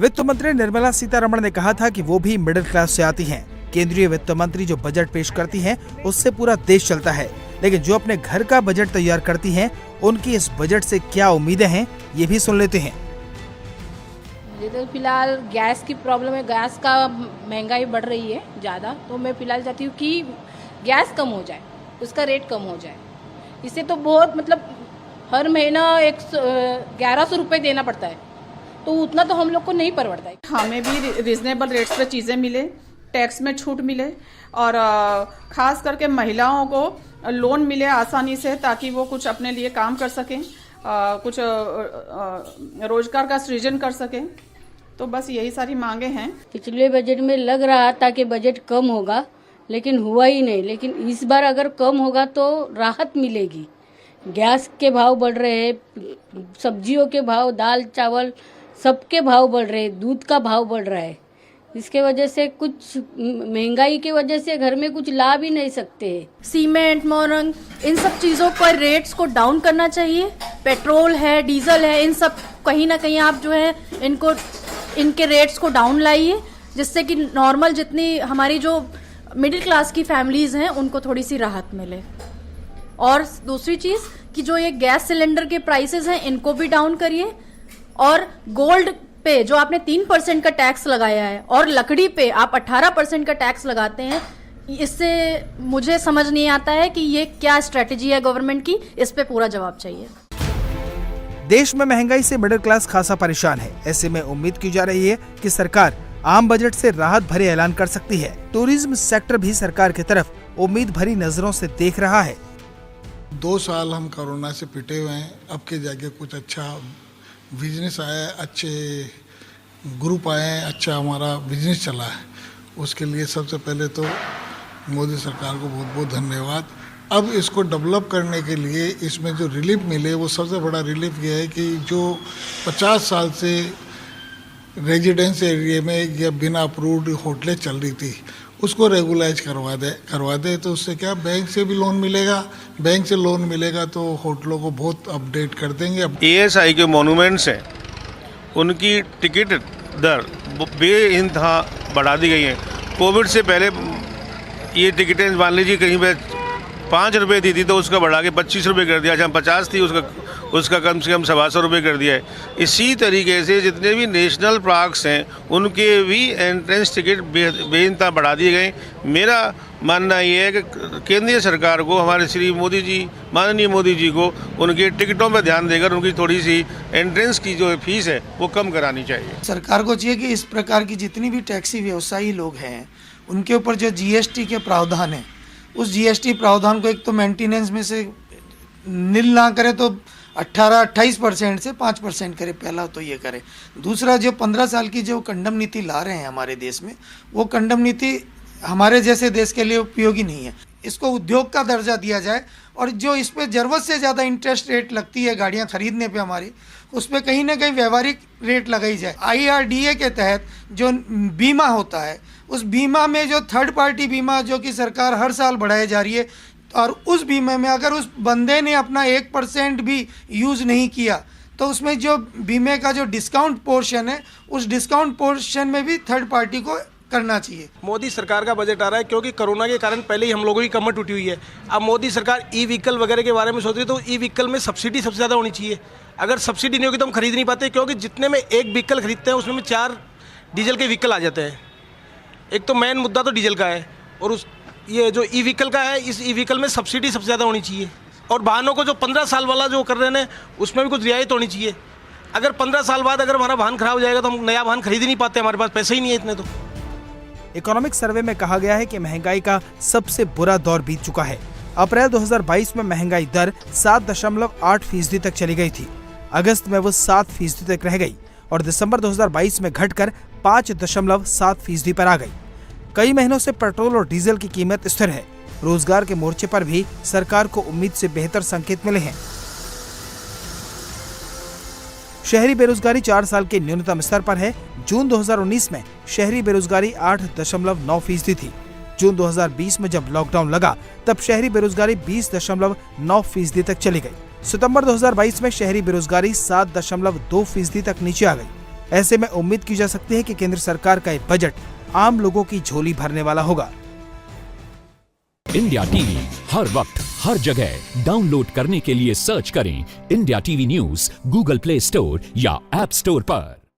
वित्त मंत्री निर्मला सीतारमण ने कहा था कि वो भी मिडिल क्लास से आती हैं। केंद्रीय वित्त मंत्री जो बजट पेश करती हैं, उससे पूरा देश चलता है, लेकिन जो अपने घर का बजट तैयार करती हैं, उनकी इस बजट से क्या उम्मीदें हैं, ये भी सुन लेते हैं। तो फिलहाल गैस की प्रॉब्लम है, गैस का महंगाई बढ़ रही है ज़्यादा, तो मैं फिलहाल चाहती हूँ कि गैस कम हो जाए, उसका रेट कम हो जाए। इससे तो बहुत हर महीना 1100 रुपये देना पड़ता है, तो उतना तो हम लोग को नहीं परवड़ता है। हमें भी रिजनेबल रेट्स पे चीज़ें मिले, टैक्स में छूट मिले और ख़ास करके महिलाओं को लोन मिले आसानी से, ताकि वो कुछ अपने लिए काम कर सकें, कुछ रोजगार का सृजन कर सकें। तो बस यही सारी मांगे हैं। पिछले बजट में लग रहा था कि बजट कम होगा, लेकिन हुआ ही नहीं। लेकिन इस बार अगर कम होगा तो राहत मिलेगी। गैस के भाव बढ़ रहे हैं, सब्जियों के भाव, दाल चावल सबके भाव बढ़ रहे हैं, दूध का भाव बढ़ रहा है। इसके वजह से कुछ महंगाई की वजह से घर में कुछ ला भी नहीं सकते। सीमेंट, मोरंग, इन सब चीज़ों पर रेट्स को डाउन करना चाहिए। पेट्रोल है, डीजल है, इन सब कहीं ना कहीं आप जो है इनके रेट्स को डाउन लाइए, जिससे कि नॉर्मल जितनी हमारी जो मिडिल क्लास की फैमिलीज हैं उनको थोड़ी सी राहत मिले। और दूसरी चीज़ कि जो ये गैस सिलेंडर के प्राइसेस हैं इनको भी डाउन करिए, और गोल्ड पे जो आपने 3% का टैक्स लगाया है और लकड़ी पे आप 18% का टैक्स लगाते हैं, इससे मुझे समझ नहीं आता है कि ये क्या स्ट्रेटेजी है गवर्नमेंट की। इस पे पूरा जवाब चाहिए। देश में महंगाई से मिडिल क्लास खासा परेशान है। ऐसे में उम्मीद की जा रही है कि सरकार आम बजट से राहत भरे ऐलान कर सकती है। टूरिज्म सेक्टर भी सरकार की तरफ उम्मीद भरी नजरों से देख रहा है। 2 साल हम कोरोना से पिटे हुए हैं, अब के जाके कुछ अच्छा बिजनेस आया, अच्छे ग्रुप आए, अच्छा हमारा बिजनेस चला है। उसके लिए सबसे पहले तो मोदी सरकार को बहुत बहुत धन्यवाद। अब इसको डेवलप करने के लिए इसमें जो रिलीफ मिले, वो सबसे बड़ा रिलीफ ये है कि जो 50 साल से रेजिडेंस एरिया में या बिना अप्रूव्ड होटलें चल रही थी, उसको रेगुलाइज करवा दे तो उससे क्या, बैंक से भी लोन मिलेगा, बैंक से लोन मिलेगा तो होटलों को बहुत अपडेट कर देंगे। ASI के मोनूमेंट्स हैं, उनकी टिकट दर बेइंतहा बढ़ा दी गई है। कोविड से पहले ये टिकटें मान लीजिए कहीं पे 5 रुपये थी तो उसका बढ़ा के 25 रुपये कर दिया। जहाँ 50 थी उसका कम से कम 125 रुपये कर दिया है। इसी तरीके से जितने भी नेशनल पार्क्स हैं उनके भी एंट्रेंस टिकट बेइंतहा बढ़ा दिए गए। मेरा मानना ये है कि केंद्रीय सरकार को, हमारे श्री मोदी जी, माननीय मोदी जी को उनके टिकटों पर ध्यान देकर उनकी थोड़ी सी एंट्रेंस की जो फीस है वो कम करानी चाहिए। सरकार को चाहिए कि इस प्रकार की जितनी भी टैक्सी व्यवसायी लोग हैं उनके ऊपर जो GST के प्रावधान है, उस GST प्रावधान को एक तो मेंटेनेंस में से नील ना करे तो 18-28% से 5% करे, पहला तो ये करे। दूसरा, जो 15 साल की जो कंडम नीति ला रहे हैं हमारे देश में, वो कंडम नीति हमारे जैसे देश के लिए उपयोगी नहीं है। इसको उद्योग का दर्जा दिया जाए, और जो इस पर ज़रूरत से ज़्यादा इंटरेस्ट रेट लगती है गाड़ियाँ खरीदने पे हमारी, उस पर कहीं ना कहीं व्यवहारिक रेट लगाई जाए। IRDA के तहत जो बीमा होता है, उस बीमा में जो थर्ड पार्टी बीमा जो कि सरकार हर साल बढ़ाई जा रही है, और उस बीमे में अगर उस बंदे ने अपना 1% भी यूज़ नहीं किया तो उसमें जो बीमे का जो डिस्काउंट पोर्शन है, उस डिस्काउंट पोर्शन में भी थर्ड पार्टी को करना चाहिए। मोदी सरकार का बजट आ रहा है क्योंकि कोरोना के कारण पहले ही हम लोगों की कमर टूटी हुई है। अब मोदी सरकार ई-व्हीकल वगैरह के बारे में सोच रही है, तो ई-व्हीकल में सब्सिडी सबसे ज़्यादा होनी चाहिए। अगर सब्सिडी नहीं होगी तो हम खरीद नहीं पाते, क्योंकि जितने में एक व्हीकल खरीदते हैं उसमें 4 डीजल के व्हीकल आ जाते हैं। एक तो मेन मुद्दा तो डीजल का है, और ये जो ई-व्हीकल का है, इस ई-व्हीकल में सब्सिडी सबसे ज़्यादा होनी चाहिए। और वाहनों को जो 15 साल वाला जो कर रहे हैं उसमें भी कुछ रियायत होनी चाहिए। अगर 15 साल बाद अगर हमारा वाहन खराब हो जाएगा तो हम नया वाहन खरीद ही नहीं पाते, हमारे पास पैसे ही नहीं है इतने। तो इकोनॉमिक सर्वे में कहा गया है कि महंगाई का सबसे बुरा दौर बीत चुका है। अप्रैल 2022 में महंगाई दर 7.8% तक चली गई थी। अगस्त में वो 7% तक रह गई और दिसंबर 2022 में घटकर 5.7% पर आ गई। कई महीनों से पेट्रोल और डीजल की कीमत स्थिर है। रोजगार के मोर्चे पर भी सरकार को उम्मीद से बेहतर संकेत मिले हैं। शहरी बेरोजगारी 4 साल के न्यूनतम स्तर पर है। जून 2019 में शहरी बेरोजगारी 8.9% थी। जून 2020 में जब लॉकडाउन लगा तब शहरी बेरोजगारी 20.9% तक चली गई। सितंबर 2022 में शहरी बेरोजगारी 7.2% तक नीचे आ गई। ऐसे में उम्मीद की जा सकती है कि केंद्र सरकार का ये बजट आम लोगों की झोली भरने वाला होगा। इंडिया टीवी हर वक्त हर जगह डाउनलोड करने के लिए सर्च करें India TV news Google play store या ऐप स्टोर पर।